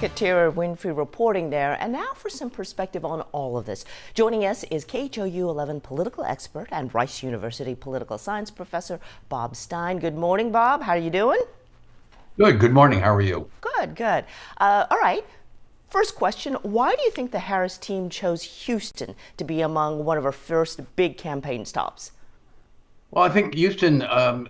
Katira Winfrey reporting there. And now for some perspective on all of this. Joining us is KHOU 11 political expert and Rice University political science professor Bob Stein. Good morning, Bob. How are you doing? Good morning. How are you? Good, good. All right. First question, why do you think the Harris team chose Houston to be among one of our first big campaign stops? Well, I think Houston, a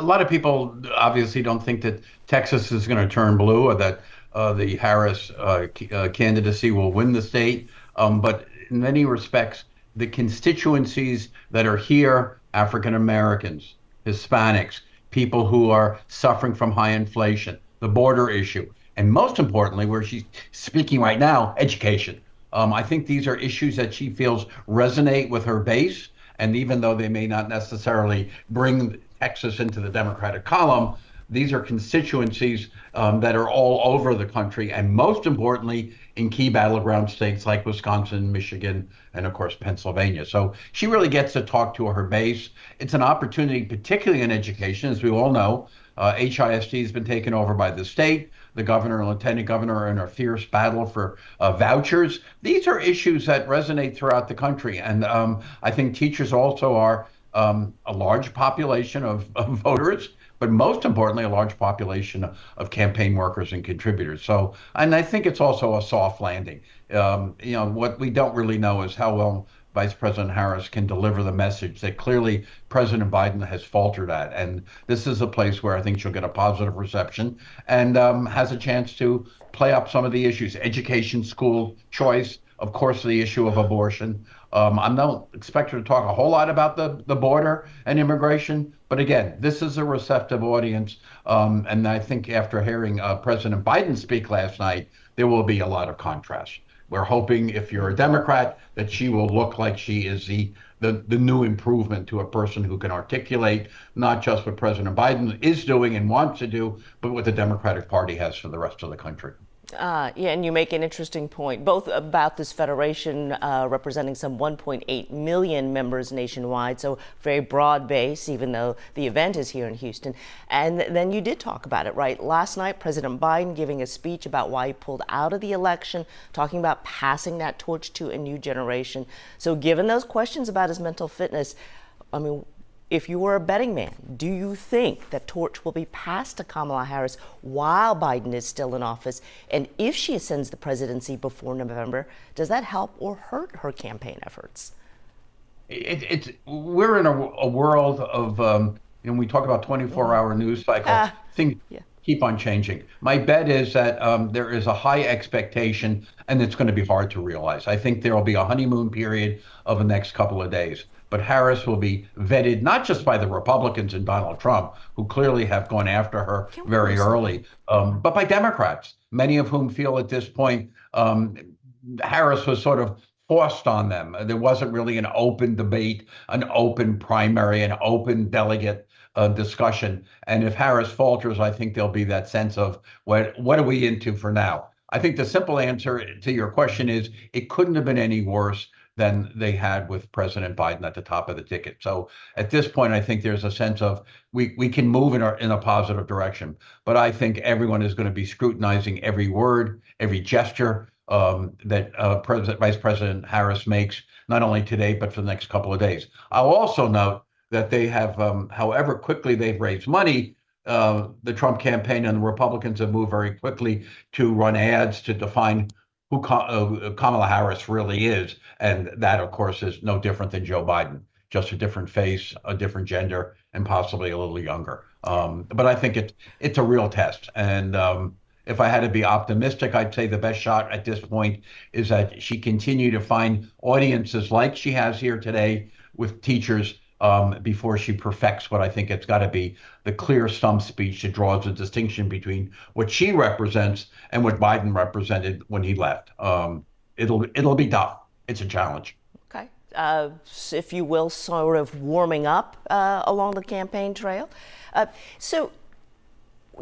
lot of people obviously don't think that Texas is going to turn blue or that the Harris candidacy will win the state. But in many respects, the constituencies that are here, African Americans, Hispanics, people who are suffering from high inflation, the border issue, and most importantly, where she's speaking right now, education. I think these are issues that she feels resonate with her base. And even though they may not necessarily bring Texas into the Democratic column, these are constituencies that are all over the country, and most importantly, in key battleground states like Wisconsin, Michigan, and of course, Pennsylvania. So she really gets to talk to her base. It's an opportunity, particularly in education, as we all know. HISD has been taken over by the state. The governor and lieutenant governor are in a fierce battle for vouchers. These are issues that resonate throughout the country. And I think teachers also are a large population of voters, but most importantly, a large population of campaign workers and contributors. So, and I think it's also a soft landing. What we don't really know is how well Vice President Harris can deliver the message that clearly President Biden has faltered at. And this is a place where I think she'll get a positive reception and has a chance to play up some of the issues, education, school choice, of course, the issue of abortion. I don't expect her to talk a whole lot about the border and immigration. But again, this is a receptive audience. And I think after hearing President Biden speak last night, there will be a lot of contrast. We're hoping, if you're a Democrat, that she will look like she is the new improvement to a person who can articulate not just what President Biden is doing and wants to do, but what the Democratic Party has for the rest of the country. Yeah, and you make an interesting point, both about this federation representing some 1.8 million members nationwide, so very broad base, even though the event is here in Houston. And then you did talk about it, right? Last night, President Biden giving a speech about why he pulled out of the election, talking about passing that torch to a new generation. So given those questions about his mental fitness, I mean, if you were a betting man, do you think that torch will be passed to Kamala Harris while Biden is still in office? And if she ascends the presidency before November, does that help or hurt her campaign efforts? We're in a world of, we talk about 24-hour news cycle. Things keep on changing. My bet is that there is a high expectation, and it's going to be hard to realize. I think there will be a honeymoon period of the next couple of days. But Harris will be vetted not just by the Republicans and Donald Trump, who clearly have gone after her very early, but by Democrats, many of whom feel at this point Harris was sort of forced on them. There wasn't really an open debate, an open primary, an open delegate discussion. And if Harris falters, I think there'll be that sense of what are we into for now? I think the simple answer to your question is it couldn't have been any worse than they had with President Biden at the top of the ticket. So at this point, I think there's a sense of we can move in a positive direction. But I think everyone is going to be scrutinizing every word, every gesture that Vice President Harris makes, not only today, but for the next couple of days. I'll also note that they have, however quickly they've raised money, the Trump campaign and the Republicans have moved very quickly to run ads to define who Kamala Harris really is. And that, of course, is no different than Joe Biden, just a different face, a different gender, and possibly a little younger. But I think it's a real test. And if I had to be optimistic, I'd say the best shot at this point is that she continue to find audiences like she has here today with teachers before she perfects what I think it's got to be the clear stump speech that draws a distinction between what she represents and what Biden represented when he left. It'll be tough. It's a challenge. Okay. If you will, sort of warming up along the campaign trail. So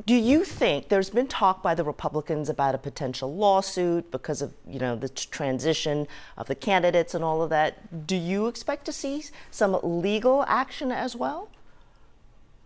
do you think there's been talk by the Republicans about a potential lawsuit because of, the transition of the candidates and all of that? Do you expect to see some legal action as well?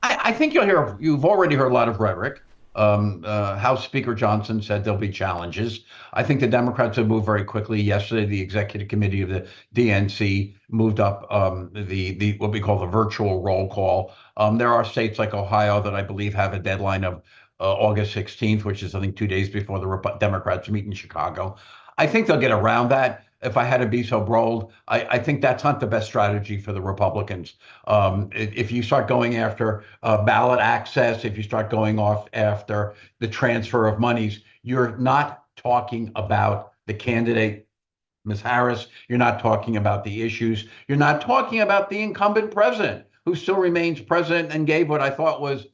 I think you've already heard a lot of rhetoric. House Speaker Johnson said there'll be challenges. I think the Democrats have moved very quickly. Yesterday, the executive committee of the DNC moved up the what we call the virtual roll call. There are states like Ohio that I believe have a deadline of August 16th, which is I think 2 days before the Democrats meet in Chicago. I think they'll get around that. If I had to be so bold, I think that's not the best strategy for the Republicans. If you start going after ballot access, if you start going off after the transfer of monies, you're not talking about the candidate, Ms. Harris. You're not talking about the issues. You're not talking about the incumbent president, who still remains president and gave what I thought was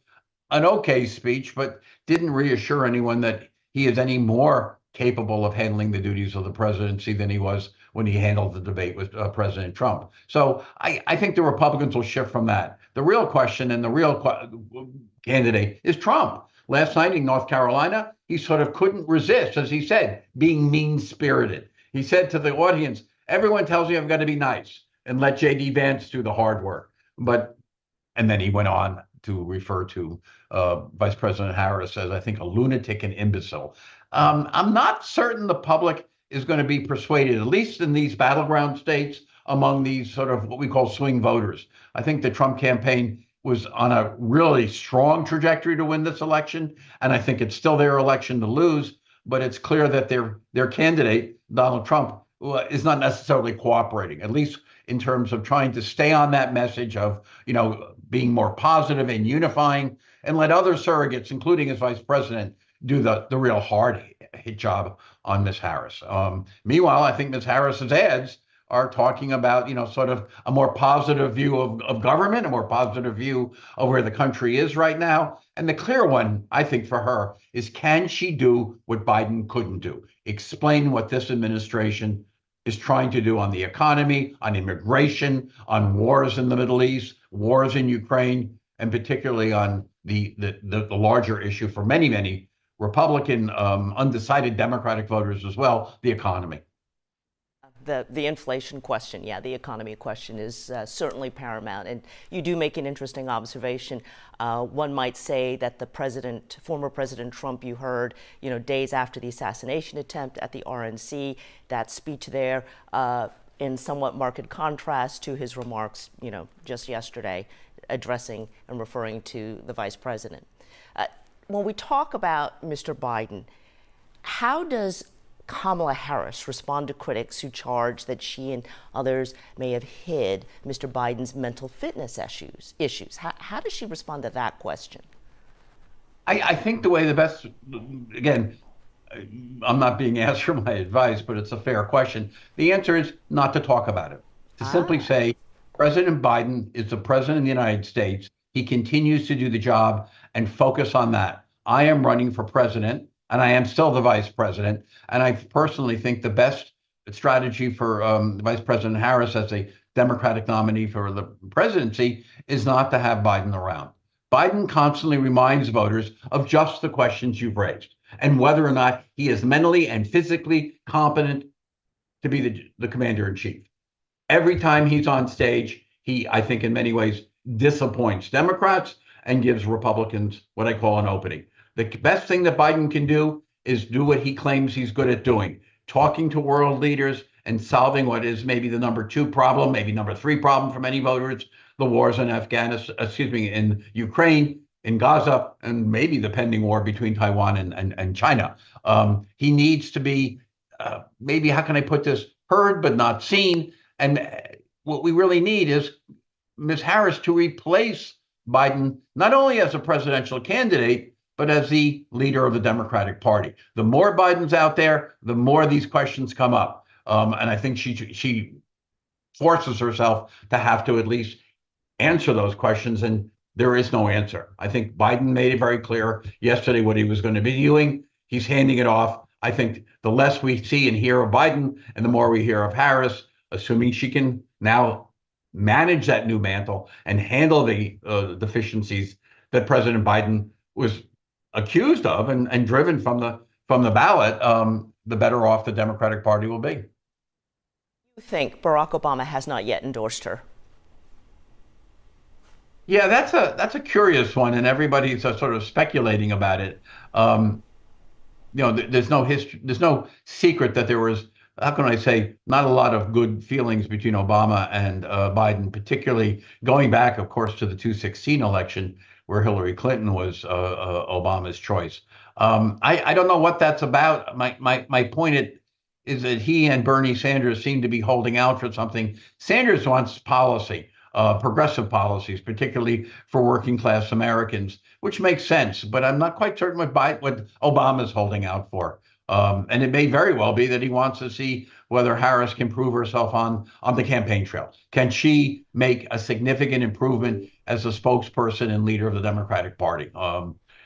an okay speech, but didn't reassure anyone that he is any more capable of handling the duties of the presidency than he was when he handled the debate with President Trump. So I think the Republicans will shift from that. The real question and the real candidate is Trump. Last night in North Carolina, he sort of couldn't resist, as he said, being mean-spirited. He said to the audience, everyone tells me I've got to be nice and let J.D. Vance do the hard work. And then he went on to refer to Vice President Harris as, I think, a lunatic and imbecile. I'm not certain the public is going to be persuaded, at least in these battleground states, among these sort of what we call swing voters. I think the Trump campaign was on a really strong trajectory to win this election, and I think it's still their election to lose. But it's clear that their candidate, Donald Trump, is not necessarily cooperating, at least in terms of trying to stay on that message of, being more positive and unifying, and let other surrogates, including his vice president, do the real hard hit job on Ms. Harris. Meanwhile, I think Ms. Harris's ads are talking about, sort of a more positive view of government, a more positive view of where the country is right now. And the clear one, I think, for her is, can she do what Biden couldn't do? Explain what this administration is trying to do on the economy, on immigration, on wars in the Middle East, wars in Ukraine, and particularly on the larger issue for many, many Republican, undecided Democratic voters as well, the economy. The inflation question, the economy question is certainly paramount. And you do make an interesting observation. One might say that former President Trump, you heard, days after the assassination attempt at the RNC, that speech there in somewhat marked contrast to his remarks, just yesterday, addressing and referring to the vice president. When we talk about Mr. Biden, how does Kamala Harris respond to critics who charge that she and others may have hid Mr. Biden's mental fitness issues? How does she respond to that question? I think the best, again, I'm not being asked for my advice, but it's a fair question. The answer is not to talk about it. To simply say, President Biden is the president of the United States. He continues to do the job and focus on that. I am running for president, and I am still the vice president. And I personally think the best strategy for Vice President Harris as a Democratic nominee for the presidency is not to have Biden around. Biden constantly reminds voters of just the questions you've raised and whether or not he is mentally and physically competent to be the commander in chief. Every time he's on stage, he, I think, in many ways, disappoints Democrats and gives Republicans what I call an opening. The best thing that Biden can do is do what he claims he's good at doing, talking to world leaders and solving what is maybe the number 2 problem, maybe number 3 problem for many voters, the wars in in Ukraine, in Gaza, and maybe the pending war between Taiwan and China. He needs to be, maybe, how can I put this, heard but not seen. And what we really need is Ms. Harris to replace Biden, not only as a presidential candidate, but as the leader of the Democratic Party. The more Biden's out there, the more these questions come up. And I think she forces herself to have to at least answer those questions, and there is no answer. I think Biden made it very clear yesterday what he was going to be doing. He's handing it off. I think the less we see and hear of Biden and the more we hear of Harris, assuming she can now manage that new mantle and handle the deficiencies that President Biden was accused of and driven from the ballot, the better off the Democratic Party will be. You think Barack Obama has not yet endorsed her? Yeah, that's a curious one, and everybody's sort of speculating about it. Um, there's no history, there's no secret that there was, how can I say, not a lot of good feelings between Obama and Biden, particularly going back, of course, to the 2016 election where Hillary Clinton was Obama's choice. I don't know what that's about. My point is that he and Bernie Sanders seem to be holding out for something. Sanders wants policy, progressive policies, particularly for working class Americans, which makes sense. But I'm not quite certain what Obama's holding out for. And it may very well be that he wants to see whether Harris can prove herself on the campaign trail. Can she make a significant improvement as a spokesperson and leader of the Democratic Party?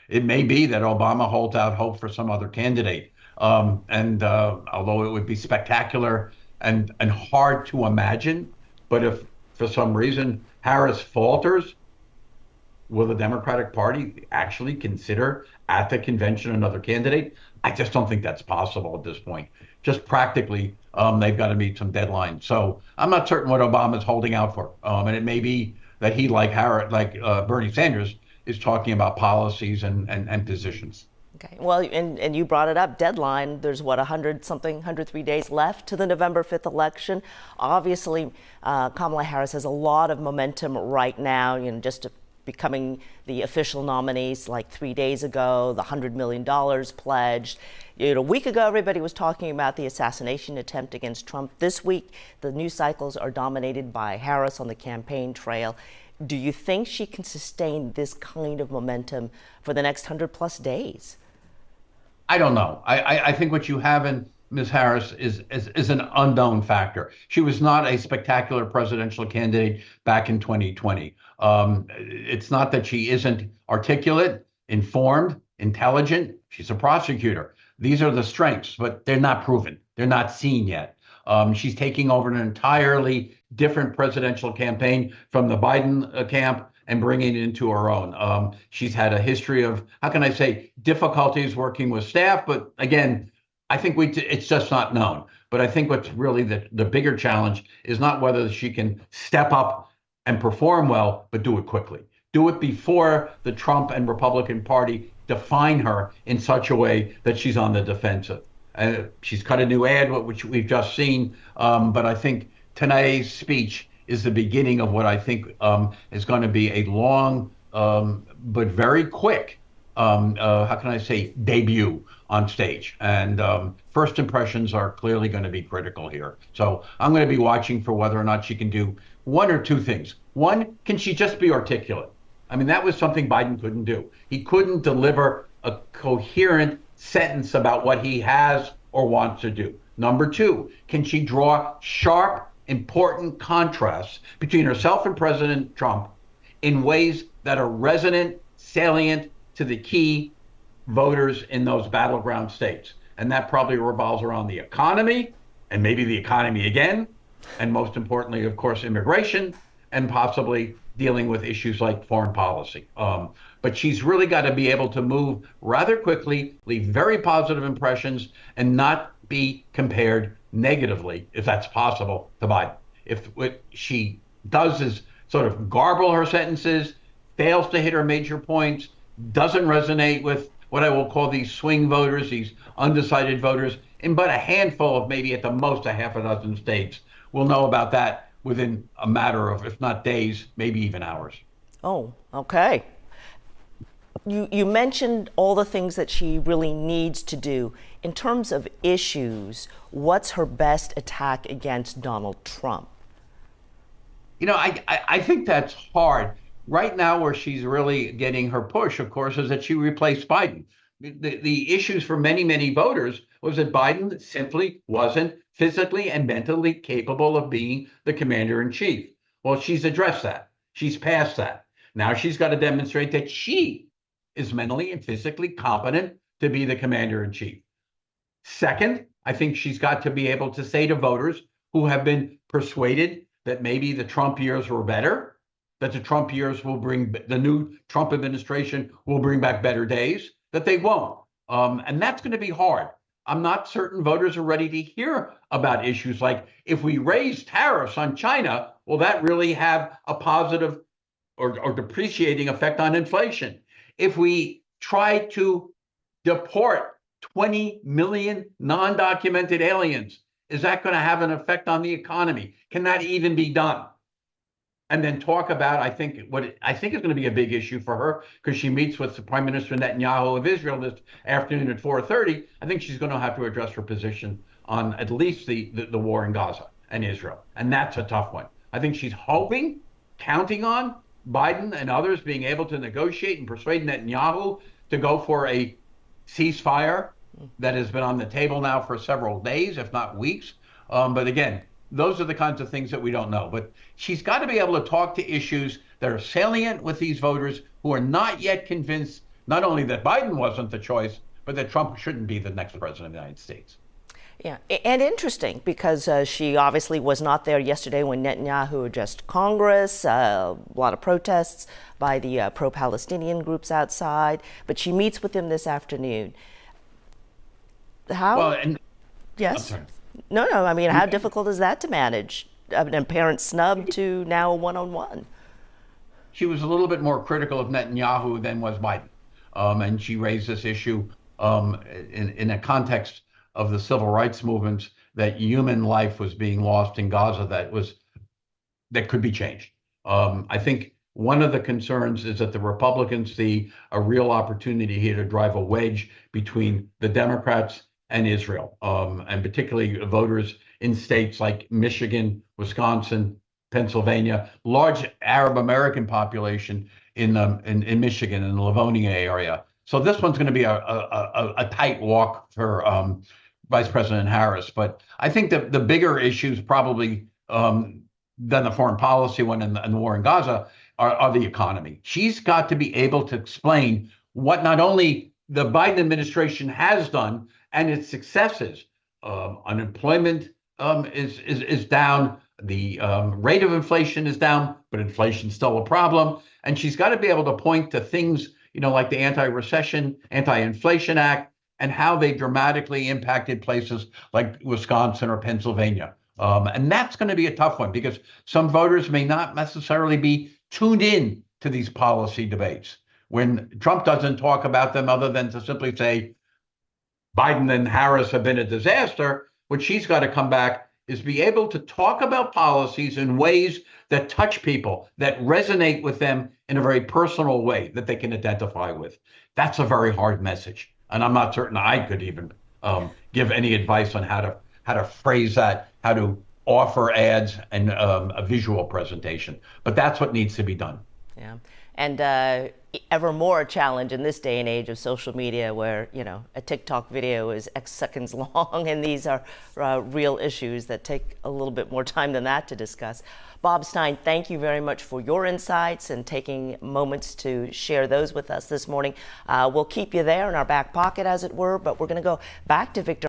It may be that Obama holds out hope for some other candidate. And although it would be spectacular and hard to imagine, but if for some reason Harris falters, will the Democratic Party actually consider at the convention another candidate? I just don't think that's possible at this point. Just practically, they've got to meet some deadlines. So I'm not certain what Obama's holding out for. And it may be that he, like Harris, like Bernie Sanders, is talking about policies and positions. Okay. Well, and you brought it up, deadline. There's what, 100 something, 103 days left to the November 5th election. Obviously, Kamala Harris has a lot of momentum right now, just becoming the official nominees like 3 days ago, the $100 million pledged. A week ago, everybody was talking about the assassination attempt against Trump. This week, the news cycles are dominated by Harris on the campaign trail. Do you think she can sustain this kind of momentum for the next 100+ days? I don't know. I think what you have in Ms. Harris is an unknown factor. She was not a spectacular presidential candidate back in 2020. It's not that she isn't articulate, informed, intelligent. She's a prosecutor. These are the strengths, but they're not proven. They're not seen yet. She's taking over an entirely different presidential campaign from the Biden camp and bringing it into her own. She's had a history of, how can I say, difficulties working with staff, but again, I think it's just not known. But I think what's really the bigger challenge is not whether she can step up and perform well, but do it quickly. Do it before the Trump and Republican Party define her in such a way that she's on the defensive. She's cut a new ad, which we've just seen, but I think today's speech is the beginning of what I think is going to be a long but very quick, how can I say, debut on stage. And first impressions are clearly going to be critical here. So I'm going to be watching for whether or not she can do one or two things. One, can she just be articulate? I mean, that was something Biden couldn't do. He couldn't deliver a coherent sentence about what he has or wants to do. Number two, can she draw sharp, important contrasts between herself and President Trump in ways that are resonant, salient to the key voters in those battleground states? And that probably revolves around the economy, and maybe the economy again, and most importantly, of course, immigration, and possibly dealing with issues like foreign policy. But she's really got to be able to move rather quickly, leave very positive impressions, and not be compared negatively, if that's possible, to Biden. If what she does is sort of garble her sentences, fails to hit her major points, doesn't resonate with what I will call these swing voters, these undecided voters, in but a handful of, maybe at the most a half a dozen states, we'll know about that within a matter of, if not days, maybe even hours. Oh, okay. You mentioned all the things that she really needs to do. In terms of issues, what's her best attack against Donald Trump? I think that's hard. Right now, where she's really getting her push, of course, is that she replaced Biden. The issues for many, many voters was that Biden simply wasn't physically and mentally capable of being the commander in chief. Well, she's addressed that. She's past that. Now she's got to demonstrate that she is mentally and physically competent to be the commander in chief. Second, I think she's got to be able to say to voters who have been persuaded that maybe the Trump years were better, that the Trump years will bring, the new Trump administration will bring back better days, that they won't. And that's going to be hard. I'm not certain voters are ready to hear about issues like, if we raise tariffs on China, will that really have a positive or depreciating effect on inflation. If we try to deport 20 million non-documented aliens, is that going to have an effect on the economy? Can that even be done? And then talk about, I think is going to be a big issue for her, because she meets with the Prime Minister Netanyahu of Israel this afternoon at 4:30. I think she's going to have to address her position on at least the war in Gaza and Israel. And that's a tough one. I think she's counting on Biden and others being able to negotiate and persuade Netanyahu to go for a ceasefire that has been on the table now for several days, if not weeks. But again, those are the kinds of things that we don't know. But she's got to be able to talk to issues that are salient with these voters who are not yet convinced, not only that Biden wasn't the choice, but that Trump shouldn't be the next president of the United States. Yeah, and interesting, because she obviously was not there yesterday when Netanyahu addressed Congress, a lot of protests by the pro-Palestinian groups outside, but she meets with him this afternoon. How? Well, yes. No, I mean, how difficult is that to manage? An apparent snub to now a one-on-one. She was a little bit more critical of Netanyahu than was Biden. And she raised this issue in a context of the civil rights movements, that human life was being lost in Gaza that could be changed. I think one of the concerns is that the Republicans see a real opportunity here to drive a wedge between the Democrats and Israel, and particularly voters in states like Michigan, Wisconsin, Pennsylvania, large Arab American population in Michigan, in the Livonia area. So this one's going to be a tight walk for Vice President Harris. But I think that the bigger issues probably than the foreign policy one and the war in Gaza are the economy. She's got to be able to explain what not only the Biden administration has done and its successes. Unemployment is down. The rate of inflation is down, but inflation's still a problem. And she's got to be able to point to things, like the Anti-Inflation Act, and how they dramatically impacted places like Wisconsin or Pennsylvania. And that's going to be a tough one, because some voters may not necessarily be tuned in to these policy debates. When Trump doesn't talk about them other than to simply say, Biden and Harris have been a disaster, what she's got to come back is be able to talk about policies in ways that touch people, that resonate with them in a very personal way that they can identify with. That's a very hard message. And I'm not certain I could even give any advice on how to phrase that, how to offer ads and a visual presentation. But that's what needs to be done. Yeah. And ever more a challenge in this day and age of social media, where, a TikTok video is X seconds long, and these are real issues that take a little bit more time than that to discuss. Bob Stein, thank you very much for your insights and taking moments to share those with us this morning. We'll keep you there in our back pocket, as it were, but we're going to go back to Victor